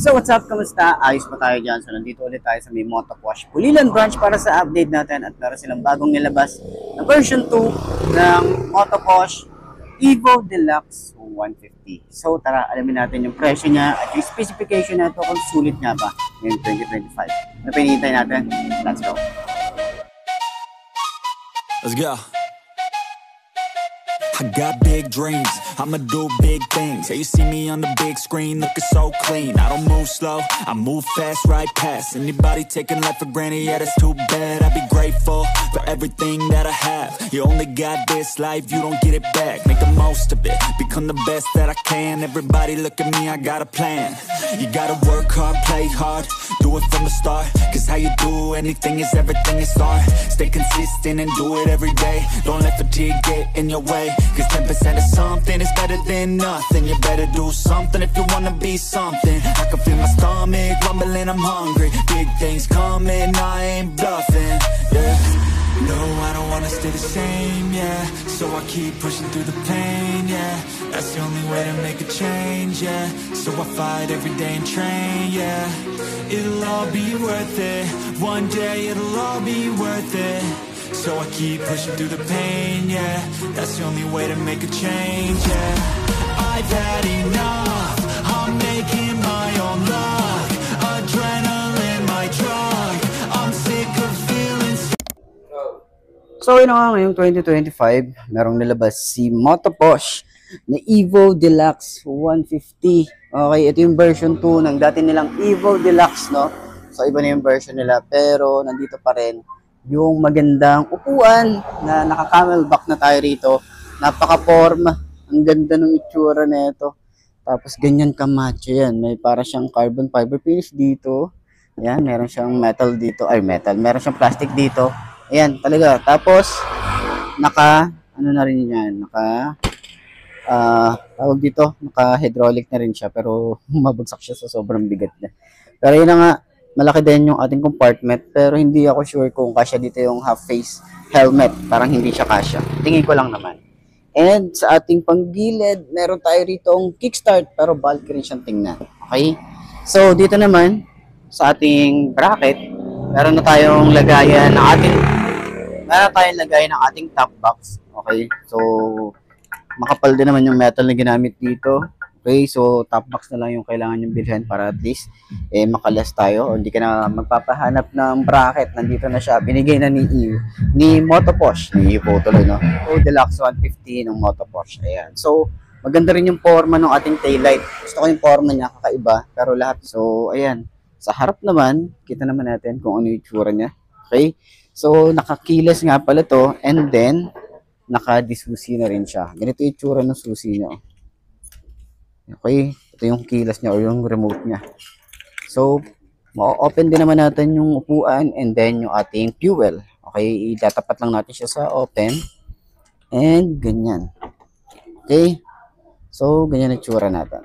So what's up, kamusta? Ayos pa tayo dyan. So nandito ulit tayo sa may Motoposh Pulilan branch para sa update natin at meron silang bagong nilabas na version 2 ng Motoposh Evo Deluxe 150. So tara, alamin natin yung presyo niya at yung specification na ito kung sulit nga ba ngayong 2025. Ano pinihintay natin? Let's go! Let's go. I got big dreams, I'ma do big things. Yeah, you see me on the big screen looking so clean. I don't move slow, I move fast, right past anybody taking life for granted. Yeah, that's too bad. I'd be grateful for everything that I have. You only got this life, you don't get it back. Make the most of it, become the best that I can. Everybody look at me, I got a plan. You gotta work hard, play hard, do it from the start. Cause how you do anything is everything is art. Stay consistent and do it every day. Don't let fatigue get in your way. Cause 10% of something is better than nothing. You better do something if you wanna be something. I can feel my stomach rumbling, I'm hungry. Big things coming, I ain't bluffing, yeah. No, I don't wanna stay the same, yeah. So I keep pushing through the pain, yeah. That's the only way to make a change, yeah. So I fight every day and train, yeah. It'll all be worth it. One day it'll all be worth it. So I keep pushing through the pain, yeah. That's the only way to make a change, yeah. I've had enough, I'm making my own luck. Adrenaline, my drug. I'm sick of feeling. So yun nga, ngayong 2025, merong nilabas si Motoposh na Evo Deluxe 150. Okay, ito yung version 2 ng dati nilang Evo Deluxe, no? So iba na yung version nila, pero nandito pa rin yung magandang upuan na naka-camelback na tayo rito. Napaka-forma. Ang ganda ng itsura na ito. Tapos ganyan ka-macho yan. May para siyang carbon fiber finish dito. Ayan, meron siyang metal dito. Ay, metal. Meron siyang plastic dito. Ayan, talaga. Tapos, ano na rin yan. Tawag dito, naka-hydraulic na rin siya. Pero, mabagsak siya sa sobrang bigat na. Pero yun na nga, malaki din yung ating compartment, pero hindi ako sure kung kasya dito yung half-face helmet. Parang hindi siya kasya. Tingin ko lang naman. And sa ating panggilid, meron tayo rito ang kickstart, pero bulky rin siyang tingnan. Okay? So, dito naman, sa ating bracket, meron tayong lagayan ng ating top box. Okay? So, makapal din naman yung metal na ginamit dito. Okay, so top box na lang yung kailangan yung bilhin para at least makalas tayo. O hindi ka na magpapahanap ng bracket. Nandito na siya. Binigay na ni Motoposh. Ni Evo tuloy, no? So, Deluxe 150 ng Motoposh. Ayan. So, maganda rin yung forma ng ating taillight. Gusto ko yung forma niya, kakaiba. Pero lahat. So, ayan. Sa harap naman, kita naman natin kung ano yung itsura niya. Okay? So, nakakiles nga pala to. And then, naka-disusi na rin siya. Ganito yung itsura ng susi niya. Okay, ito yung kilas niya or yung remote niya. So, ma-open din naman natin yung upuan and then yung ating fuel. Okay, itatapat lang natin siya sa open. And ganyan. Okay, so ganyan ang tsura natin.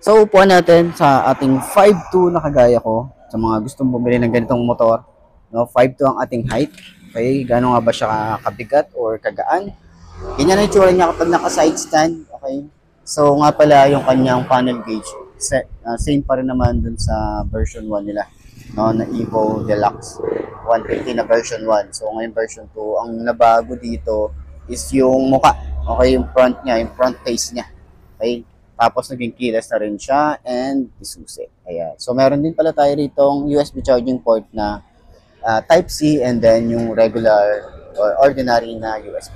So, upuan natin sa ating 5'2" na kagaya ko. Sa mga gustong bumili ng ganitong motor. No, 5'2" ang ating height. Okay, gano'n nga ba siya kabigat or kagaan? Ganyan ang tsura niya kapag naka-side stand. Okay. So nga pala yung kanyang panel gauge, same pa rin naman dun sa version 1 nila, no, na Evo Deluxe 150 na version 1. So ngayon version 2, ang nabago dito is yung mukha. Okay, yung front niya, yung front face niya. Okay, tapos naging keyless na rin siya and disusi. Ayan. So meron din pala tayo ritong USB charging port na type C and then yung regular or ordinary na USB.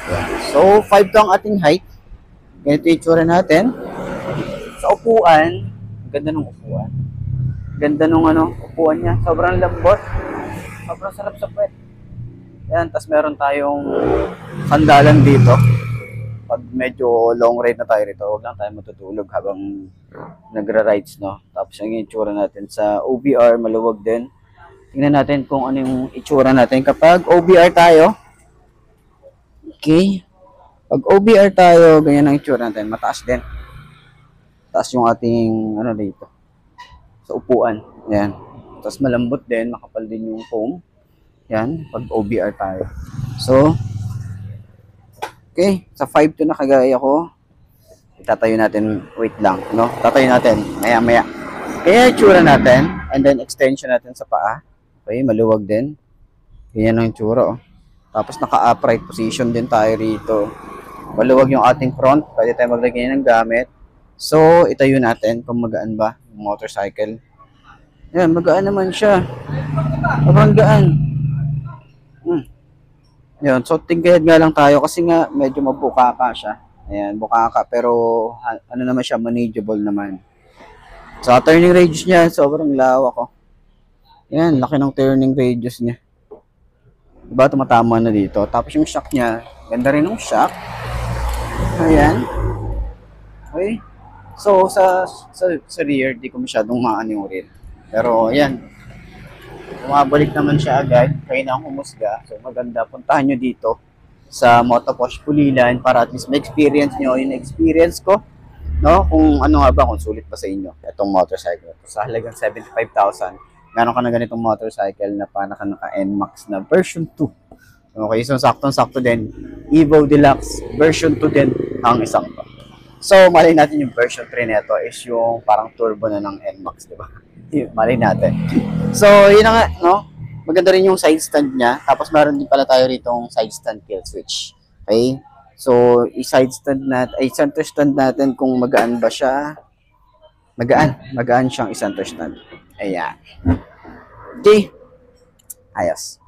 Ayan. So 5 to ang ating height. Ganito yung itsura natin. Sa upuan, ganda ng upuan. Ganda ng upuan niya. Sobrang lambot. Sobrang sarap sa puwet. Yan, tapos meron tayong sandalan dito. Pag medyo long ride na tayo rito, huwag lang tayo matutulog habang nagra-rides, no? Tapos yung itsura natin sa OBR, maluwag din. Tingnan natin kung ano yung itsura natin kapag OBR tayo. Okay. Pag OBR tayo, ganyan ang itsura natin. Mataas din. Taas yung ating, dito. Sa upuan. Yan. Tapos malambot din. Makapal din yung foam. Yan. Pag OBR tayo. So, okay. Sa 5'2" na kagaya ko, itatayo natin. Wait lang. No? Tatayo natin. Maya-maya. Kaya itsura natin, and then extension natin sa paa. Okay, maluwag din. Ganyan ang itsura, oh. Tapos naka-upright position din tayo rito. Maluwag yung ating front, pwede tayo maglagay ng gamit. So, itayo natin kung magaan ba yung motorcycle. Yan, magaan naman siya. Sobrang gaan. Yun, so tingkayad nga lang tayo kasi nga medyo mabukaka siya. Ayan, bukaka pero ano naman siya, manageable naman. So, turning radius niya, sobrang lawak, oh. Yan, laki ng turning radius niya. Diba, tumatama na dito. Tapos yung shock niya, ganda rin ng shock. Ayan. Okay. So, sa rear, di ko masyadong maano yung rear. Pero, ayan. Bumabalik naman siya agad. Kaya na akong humusga. So, maganda. Puntahan nyo dito sa Motoposh Pulilan para at least ma-experience nyo yung experience ko. No? Kung ano nga ba, kung sulit ba sa inyo itong motorcycle. So, sa halagang 75,000, meron ka na ganitong motorcycle na naka NMAX na version 2. Okay, so saktong-sakto din. Evo Deluxe version 2 din ang isang to. So, malay natin yung version 3 nito is yung parang turbo na ng NMAX, di ba? Malay natin. So, yun na nga, no? Maganda rin yung side stand niya. Tapos, meron din pala tayo rito yung side stand kill switch. Okay? So, i-side stand natin, ay center stand natin kung magaan ba siya. Magaan siyang i-center stand. Ayan. Okay. Ayos.